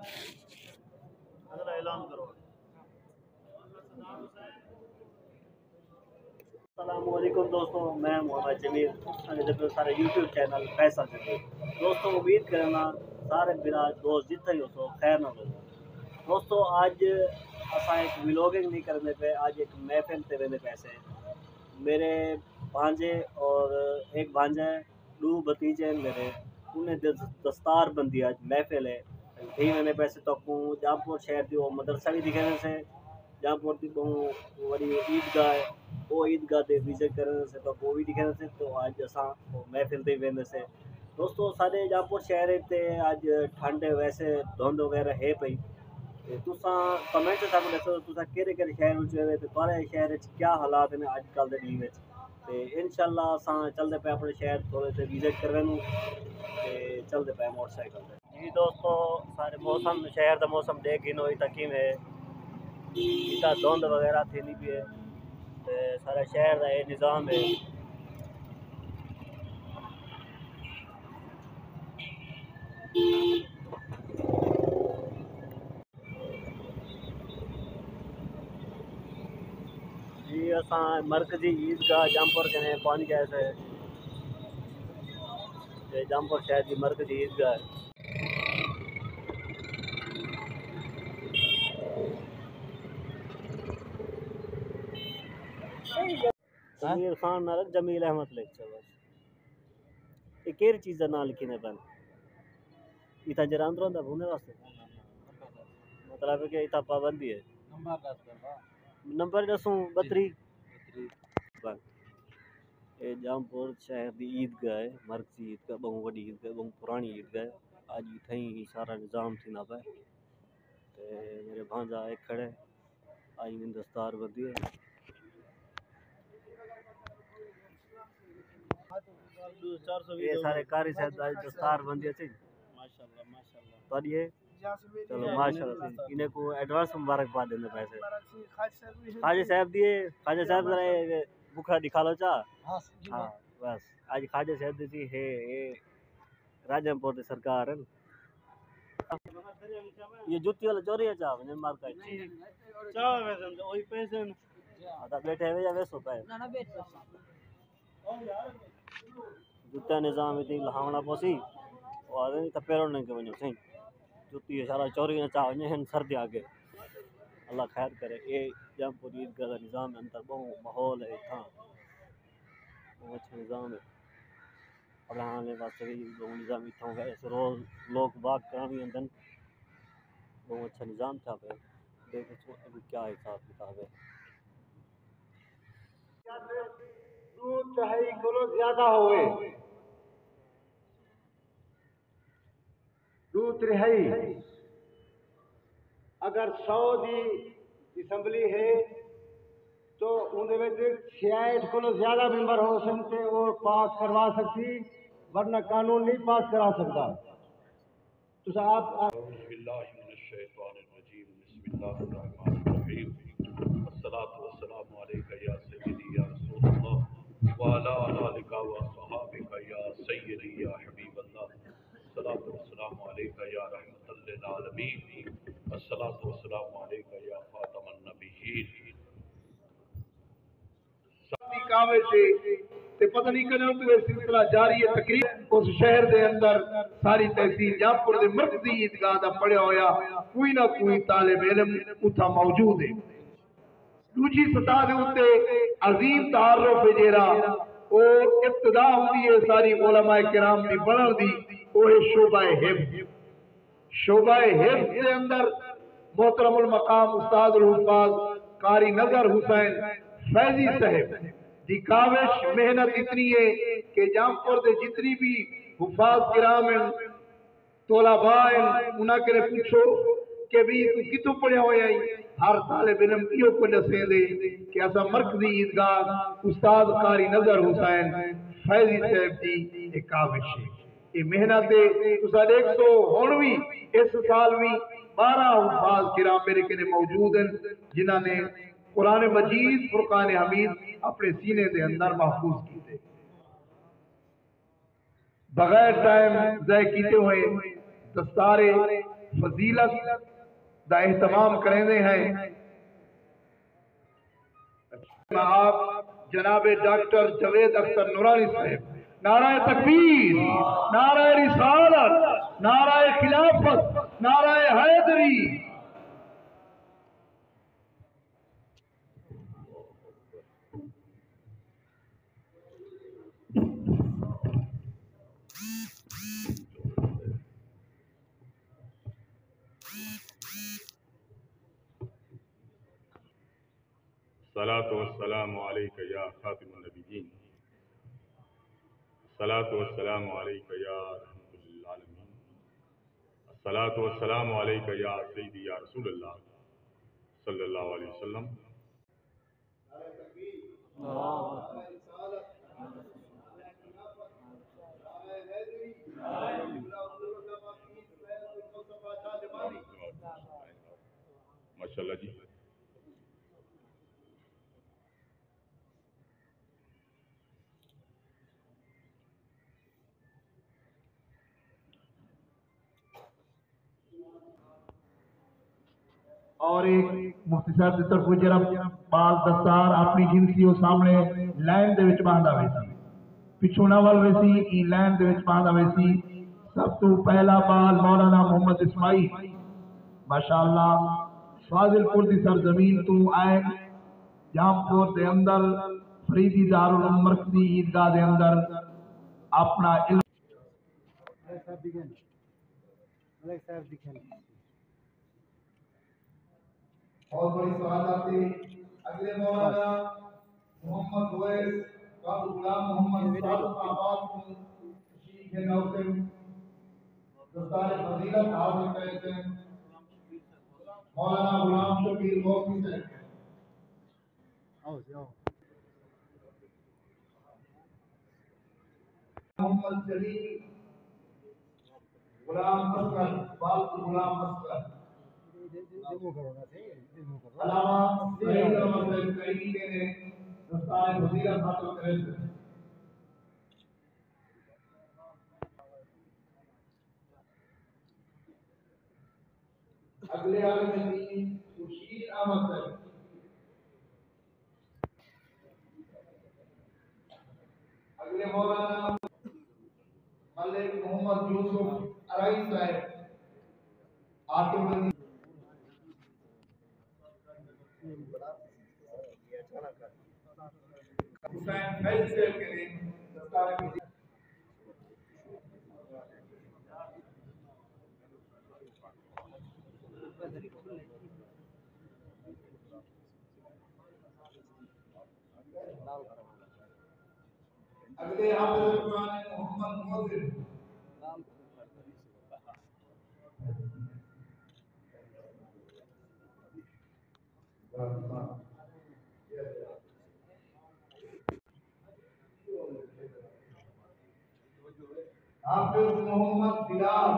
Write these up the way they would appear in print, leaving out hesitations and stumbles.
اگلا اعلان کرو۔ السلام علیکم دوستوں، میں محمد جمیل سارے یوٹیوب چینل فیصل جمیل دوستوں امید کرنا سارے برا دوست جتنا ہی ہو خیر نہ ہو دوستوں آج اساں ایک ولاگنگ نہیں کرنے پہ آج ایک محفل تے ویندے پیسے میرے بھانجے اور ایک بھانجا ہے دو بھتیجے ہیں میرے انہیں دستار بندی آج محفل ہے یہی ویندے پیسے تو جامپور شہر دی وہ مدرسہ بھی دکھانے سے جامپور دی بہوں وڑی عیدگاہ ہے وہ عیدگاہ دے وزٹ کرنے سے تو وہ بھی دکھانے سے تو آج اساں محفل دے ویندے سے دوستو سارے جامپور شہر تے آج ٹھنڈ ویسے دھند وغیرہ ہے پئی تساں کمنٹ سانوں دسو تساں کہڑے کہڑے شہر وچ ہوئے تے تھوڑے شہر وچ کیا حالات ہیں اج کل دے دن وچ تے انشاءاللہ اساں چلدے پے اپنے شہر تھوڑے تے وزٹ کرنے تے چلدے پے موٹر سائیکل تے جی دوستو سارے موسم شہر دا موسم دیکھ گن ہوئی تکیم ہے اتا دھند وغیرہ تھی نہیں پی ہے تے سارے شہر دا یہ نظام ہے جی اساں مرکزی عیدگاہ جامپور کنے پہنچ گئے تھے جامپور شہر کی مرکزی عیدگاہ ہے جمیل خان نال جمیل احمد لکھ بس یہ کیڑی چیز دا نام لکھی نے پن اتنا جران رہندا بھونے واسطے مطلب کہ اتنا پابندی ہے نمبر دسوں 32 یہ جامپور شہر دی عیدگاہ ہے مرکزی عیدگاہ بہت وڈی عیدگاہ بہت پرانی عیدگاہ ہے آج اتھیں سارا نظام تھی نہ پہ میرے بھانجا ایک کھڑے آج میں دستار بدی ہے یہ سارے کاری صاحب آج دستار بندی تھی ماشاءاللہ ہے چلو ماشاءاللہ انہیں کو ایڈوانس مبارکباد دینے پیسے خواجہ صاحب دیے خواجہ صاحب ذرا بکھا دکھا لو چاہ ہاں بس آج خواجہ صاحب دی تھی ہے راجم پور دی سرکار ہے یہ جوتی والا چوری ہے چاہ نے مار کا چاہ ویسے وہی پیسے آتا بیٹھے ہوئے یا ویسو پہ جوتا نظام اتنی لہاونا پوسی وہ آدھے نہیں تپیروں نہیں کہ ونجو سہیں جوتی اشارہ چوری نہ چاہ ونجو ہن سر دے آگے اللہ خیر کرے یہ جامپور عیدگاہ کا نظام اندر بہت ماحول ہے اتھاں بہت اچھا نظام ہے پڑھانے واسطے بھی بہت نظام اتھاں ہے اس روز لوگ باغ کرامی اندن بہت اچھا نظام تھا پہ دیکھیں ابھی کیا حساب کتاب ہے 2.5 کلو زیادہ ہوئے 2.5 اگر 100 دی اسمبلی ہے تو اندر میں 66 کلو زیادہ ممبر ہو سکتے اور پاس کروا سکتی ورنہ قانون نہیں پاس کرا سکتا تو آپ اعوذ باللہ من الشیطان الرجیم بسم اللہ الرحمن الرحیم والصلاة والسلام علیکہ یا سیدی یا رسول اللہ وعلا آلکہ وصحابکہ یا سیدی یا حبیب اللہ الصلاة والسلام علیکہ یا رحمت للعالمین الصلاة والسلام علیکہ یا خاتم النبیین ساتھی کعوے سے پتہ نہیں کرنے ہوتے ہوئے سلسلہ جاری ہے تقریب اس شہر دے اندر ساری تحصیل جامپور دے مرکزی عیدگاہ دا پڑھیا ہویا کوئی نہ کوئی طالب علم اتھا موجود ہے دوجی سطح دے ہوتے عظیم تعارف جیرا او ابتدا ہوتی ہے ساری علماء کرام دی بڑھن دی وہ ہے شعبہ حفظ دے اندر محترم المقام استاد الحفاظ قاری نظر حسین فیضی صاحب دی کاوش محنت اتنی ہے کہ جامپور دے جتنی بھی حفاظ کرام ہیں طلباء ہیں انہاں کے پوچھو کہ بھی تو کتوں پڑھیا ہویا ہے ہر طالب علم کیوں کو دسیں دے کہ ایسا مرکزی عیدگاہ استاد قاری نظر حسین فیضی صاحب دی ایک کاوش ہے یہ محنت ہے تو ساتھ 190 اس سال بھی 12 حفاظ کرام میرے کے موجود ہیں جنہاں نے قرآن مجید فرقان حمید اپنے سینے دے اندر محفوظ کیتے بغیر ٹائم ضائع کیتے ہوئے دستارے فضیلت دا اہتمام کرنے ہیں آپ جناب ڈاکٹر جاوید اختر نورانی صاحب نعرہ تکبیر، نعرہ رسالت، نعرہ خلافت، نعرہ حیدری. الصلاة والسلام عليك يا خاتم النبيين، الصلاة والسلام عليك يا رحمة للعالمين، الصلاة والسلام عليك يا سيدي يا رسول الله صلى الله عليه وسلم. ماشاء اللہ جی. اور ایک مفتی صاحب کی طرف جرم بال دستار اپنی جنسی سامنے لائن دے وچ باندھا ہوئی سی، پچھوں نول ویسی ای لائن دے وچ باندھا ہوئی سی. سب تو پہلا بال مولانا محمد اسماعیل ماشاءاللہ فاضل پور دی سرزمین تو آئے جام پور دے اندر فریدی دارالعلوم مرکزی عیدگاہ دے اندر اپنا علم بہت بڑی سعادت تھی. اگلے مولانا محمد ویس بابو غلام محمد صادق آباد کو تشریف ہے نوکر دستار فضیلت حاضر کرتے ہیں. مولانا غلام شبیر موقعی سے محمد جلیل غلام اصغر بابو غلام اصغر علامہ سعید احمد قریبی نے دستار فضیلت حاصل کرے تھے. اگلے عالم دین خورشید احمد صاحب اگلے مولانا ملک محمد یوسف ارائی صاحب آٹو حسین فیض سے کے لیے دستار فضیلت. اگلے حافظ قرآن محمد موزن حافظ محمد بلال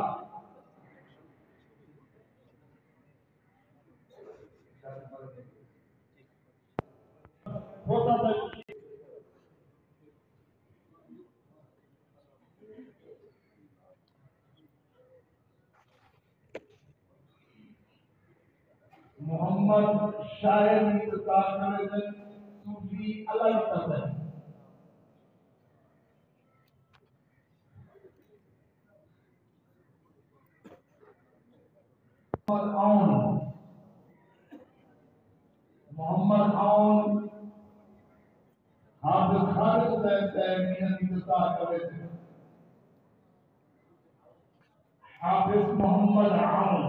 محمد شاہد صوفی علیہ السلام محمد عون حافظ خالد صاحب محنت انتظار کر رہے تھے. حافظ محمد عون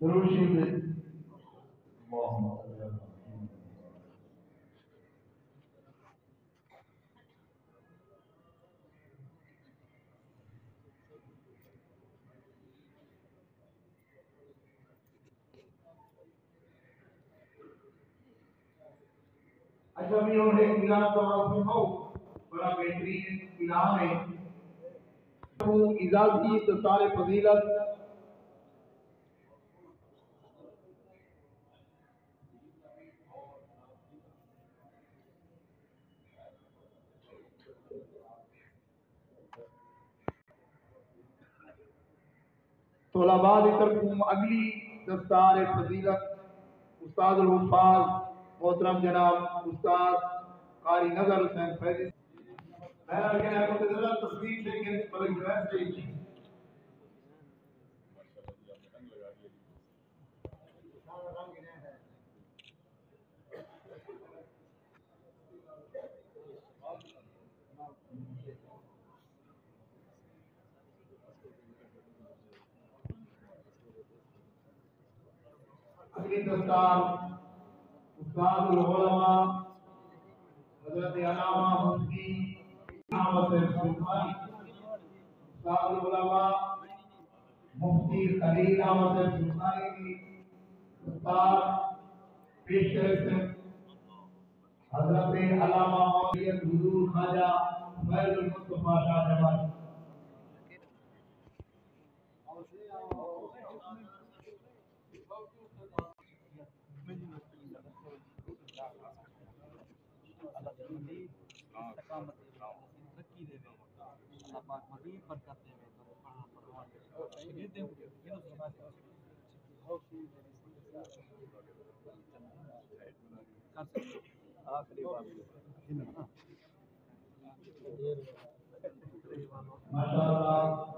دروشید اچھا بھی اور ایک کلام تو آپ سنو بڑا بہترین کلام ہے. اجازتی دستار فضیلت طلباء ترکم اگلی دستار فضیلت استاد الحفاظ محترم جناب استاد قاری نظر حسین فیضی تصویر لیکن اگلی دستار استاد العلماء حضرت علامہ مفتی احمد سلطانی استاد العلماء مفتی خلیل احمد سلطانی کی استاد پیش حضرت علامہ مولانا حضور خواجہ فیض المصطفیٰ شاہ جمال ماشاءاللہ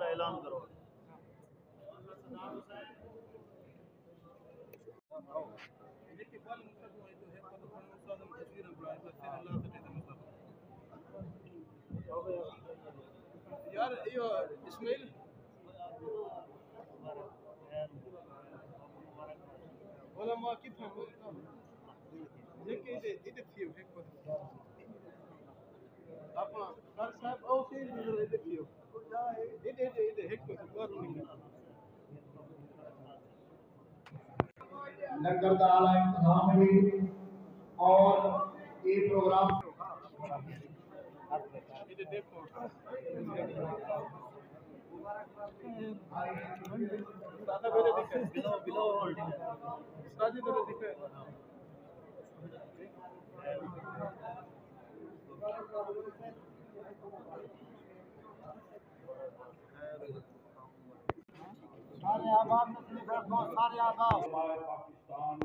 اعلان کرو یار اسماعیل علماء كيفهم هيك ايدك فيهم هيك اپنا سر صاحب او سي ايدك فيهم ايدك هيك لنگر کا اعلیٰ انتظام ہے اور یہ پروگرام پاکستان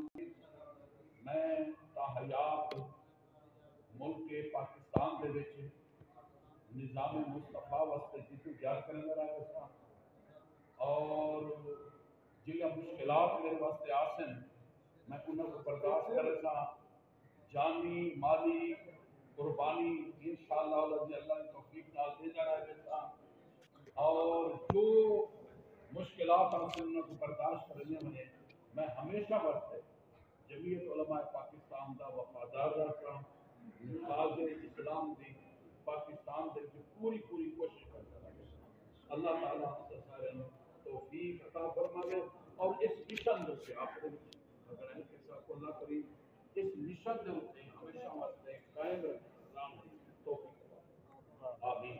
میں تاحیات ملک پاکستان دے وچ نظام مصطفیٰ واسطے جدو جہد کرنے رہا ہے اور جہاں مشکلات میرے واسطے آسن میں انہوں کو برداشت کرے سا جانی مالی قربانی انشاءاللہ اللہ کی توفیق نال دے جا رہا ہے اور جو مشکلات ہم سے انہوں کو برداشت کرنے میں ہمیشہ واسطے جمعیت علماء پاکستان دا وفادار رہا نفاذ اسلام دی پاکستان دے پوری کوشش کرتا رہا اللہ تعالیٰ سے سارے توفیق عطا فرمائے اور اس مشن سے آپ کو اگر ہے کہ سب کو اللہ کریم اس مشن دے ہوتے ہمیشہ واسطے قائم رکھے اسلام دی توفیق آمین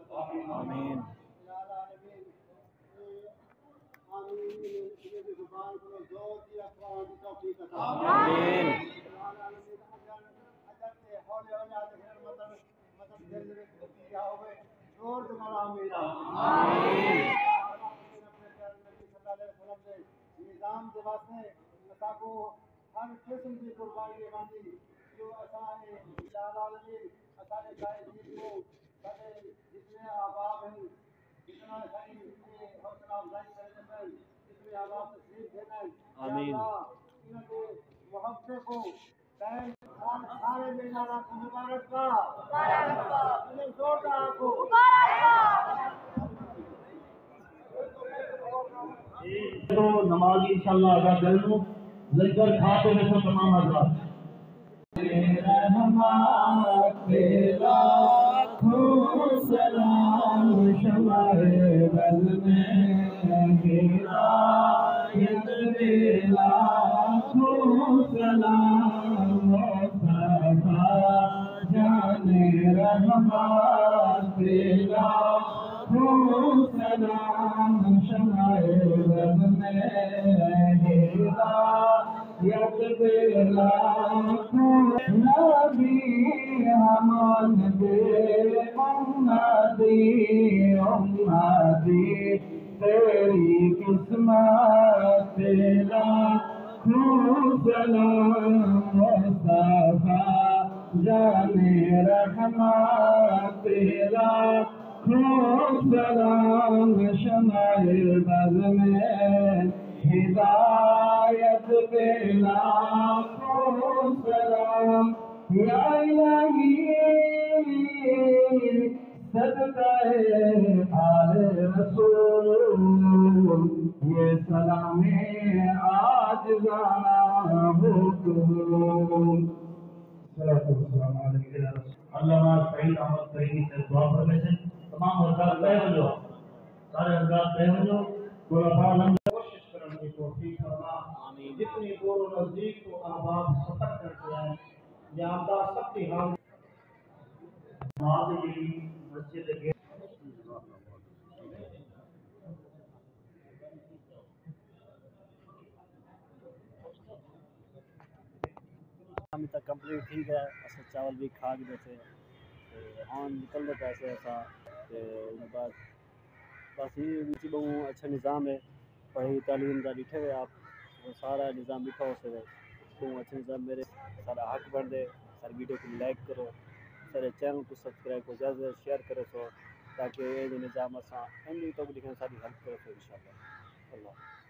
آمین آمین دل میں کیا ہوئے زور دے نال آمین آمین نظام دے واسطے اساں کو ہر قسم کی قربانی باندھی جو اساں الہ العالمین اساں نے قائدین کو سارے جتنے احباب ہیں جتنا ساری حوصلہ افزائی کرنے ہیں جتنے احباب تشریف دینا ہے آمین ان کے محبت کو قائم سارے بیماروں کو مبارک کا انہیں زوردار کو تو نماز انشاءاللہ ادا کر لوں لنگر کھاتے ہیں تو تمام حضرات تیرا سلام شمع بل میں ہدایت میرا سلام مصطفیٰ جان رحمت تیرا سلام شمع بل میں ہدایت میرا نبی امان دے امتی تیری قسمت تیرا سلام مصطفیٰ جان رحمت تیرا سلام شمع بز میں ہدایت تیرا سلام یا الہی صدقہ آل رسول یہ سلام آج جانا حکم السلام علیکم یا رسول علامہ سعید احمد سعیدی سے دعا فرمائے تھے تمام حضرات بیٹھ ہو جاؤ سارے حضرات بیٹھ ہو جاؤ کوشش کرنے کی توفیق فرما جتنی دور و نزدیک کو احباب سفر کرتے ہیں یا آمدہ سب کی حال نماز کی مسجد کے ابھی تک کمپلیٹ ٹھیک ہے اصل چاول بھی کھا کے بیٹھے آن نکل دے پیسے ایسا بعد بس یہ بھی بہت اچھا نظام ہے پڑھائی تعلیم کا بیٹھے ہوئے آپ وہ سارا نظام بیٹھا ہو سکے بہت اچھا نظام میرے سارا حق بن دے سر ویڈیو کو لائک کرو سارے چینل کو سبسکرائب کو زیادہ سے زیادہ شیئر کرو سو تاکہ یہ نظام اساں تو لکھیں ساری ہیلپ کرو ان شاء اللہ اللہ